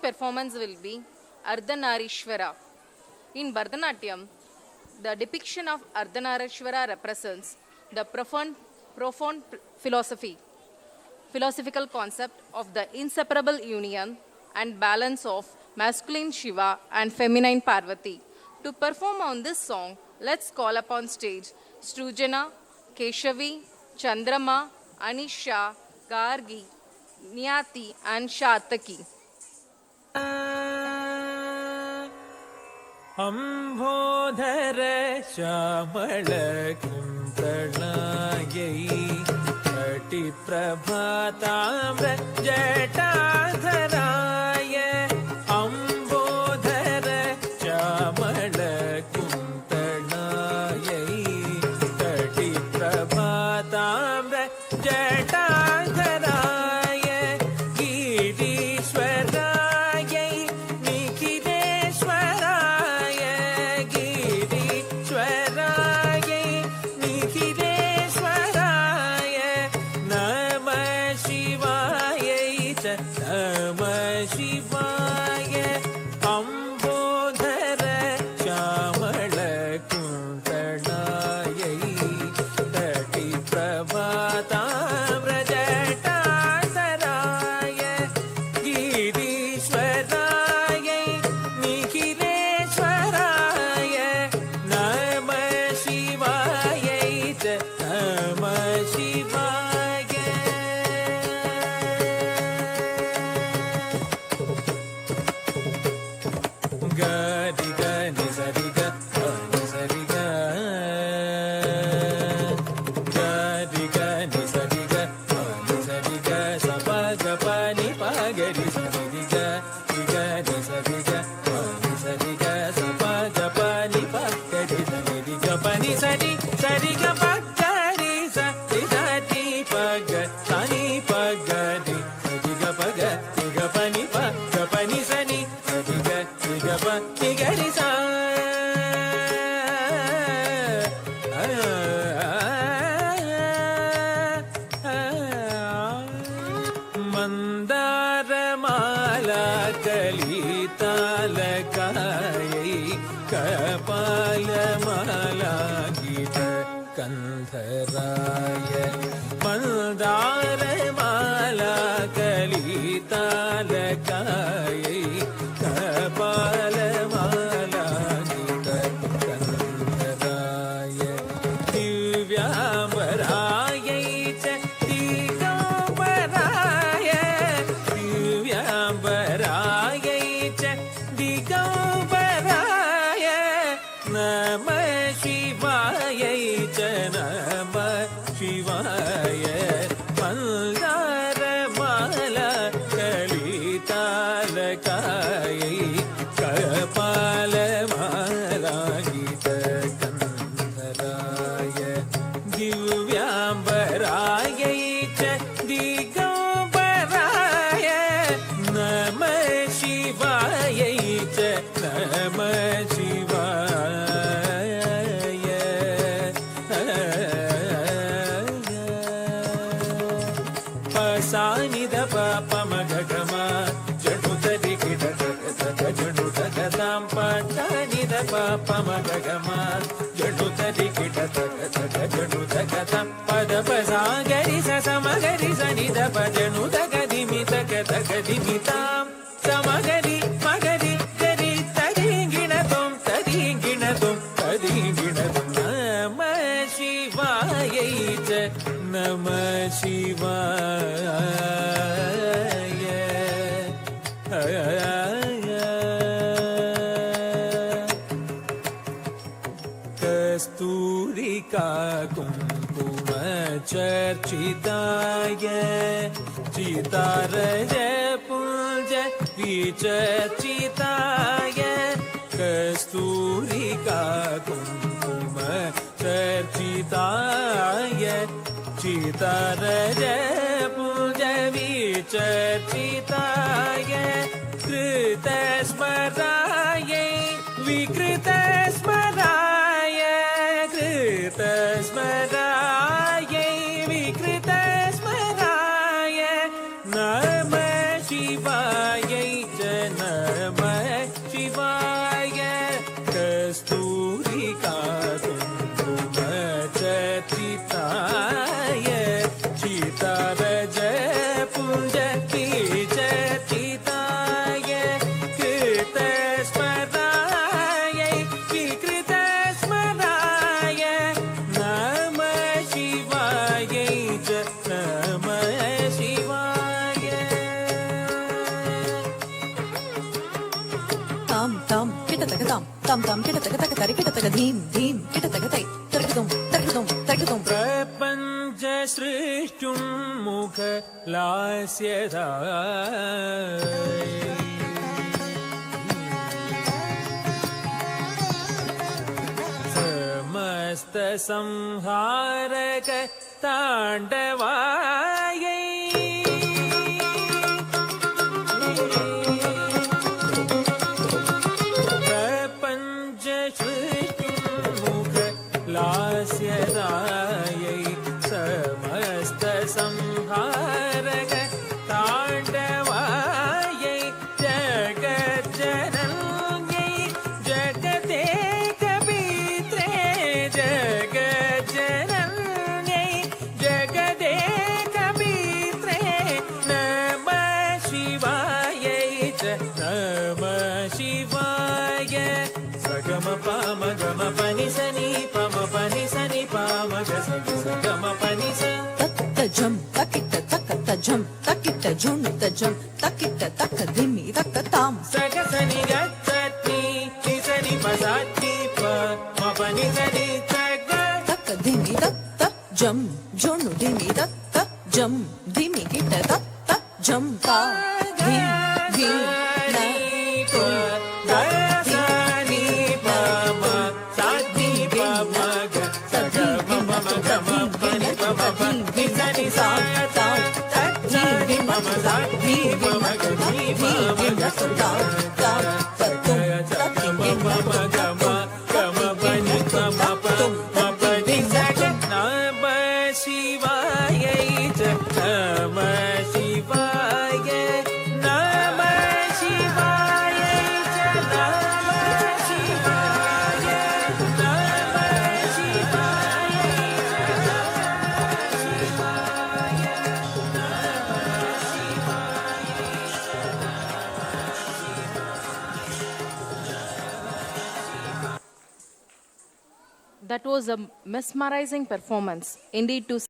performance will be Ardhanarishwara. In Bharatanatyam, the depiction of Ardhanarishwara represents the profound philosophical concept of the inseparable union and balance of masculine Shiva and feminine Parvati. To perform on this song, let's call upon stage Strujana, Keshavi, Chandrama, Anisha, Gargi, Niyati, and Shataki. अम्भोधर Shyamal कुन्तलायै कटिप्रभाताम्र जटाधराय अम्भोधर Shyamal कुन्तलायै कटिप्रभाताम्र जटाधराय गिरीश्वरायै निखिलेश्वराय गिरीश्वरायै निखिलेश्वराय नमः शिवायै च नमः शिवाय अम्बोधर श्यामल कुन्तलायै कटिप्रभाताम्र जटाधराय गिरीश्वरायै निखिलेश्वराय नमः शिवायै च नमः शिवाय गरि गनि सरि ग नि सरि ग गरि गनि सरि ग नि सरि ग स प ग प नि प ग रि सरि ग नि सरि ग नि सरि ग स प ग प नि प ग रि सरि ग प नि सरि सरि ग प ग रि स रि स रि प ग स नि प ग रि सरि ग प ग नि प ग प नि स नि सरि ग प नि ग रि स मन्दारमाला कलितालकायै कपालमाला गीत कन्धराय मन्दारमाला कलितालकायै कपालमाला गीत कन्धराय दिव्याम्बरायै च दिगम्बराय दिव्याम्बरायै च दिगम्बराय नमः शिवायै च नमः शिवाय मन्दारमाला कलितालकायै कपालमाला गीत कन्धराय दिव्याम्बरायै च दिगम्बराय नमः शिवायै च नमः शिवाय पसानि द प प म ग ग म जडु द रि कि ड ग ग ग जडु द ग तां प नि द प प म ग ग म जडु द रि कि ड ग ग ग जडु द ग तां प द प सा ग रि स स म ग रि स नि द प जडु द ग दि मि द ग दि मि तां स म ग रि म ग रि ग रि त रि गिण तुं त रि गिण तुं त रि गिण तुं नमः शिवायै च नमः शिवाय कस्तूरिका कुङ्कुम चर्चिताय चितारज पुञ्ज विचर्चिताय कस्तूरिका कुङ्कुम चर्चिताय चितारज पुञ्ज विचर्चिताय कृतस्मरायै विकृतस्मराय कृतस्मरायै विकृतस्मराय नमः शिवायै च తగతాం తం తం కిట తగ తగ తరి కిట తగ ధీం ధీం కిట తగ తై తగతుం తగతుం తగతుం ప్రపంచ సృష్టున్ముఖ లాస్యదా సమస్త సంహారక తాండవాయై ప్రపంచ సృష్టున్ముఖ లాస్యదాయై సమస్త సంహారక తాండవాయై జగజ్జనన్యై జగదేక పిత్రే జగజ్జనన్యై జగదేక పిత్రే నమః శివాయై చ నమః శివాయ సగమ పామ గమ పని సని పమ పని సని పామ గ సగమ పని స తత్త జం తకిట తకత జం తకిట జును తజం తకిట తక ధిమి తకతాం సగ సని గచ్చతి సని పసాతి ప మ పని సని సగ తక ధిమి తత్త జం జును ధిమి తత్త జం ధిమి కిట తత్త జం తా ధిం ధిం న సని ప మ సాతి ప మ గ సగ మ మ గ మ పని ప మ ప ని సని సా తా తత్తి మ మ సాతి ప మ గ ని ప మ గ సగ That was a mesmerizing performance, indeed to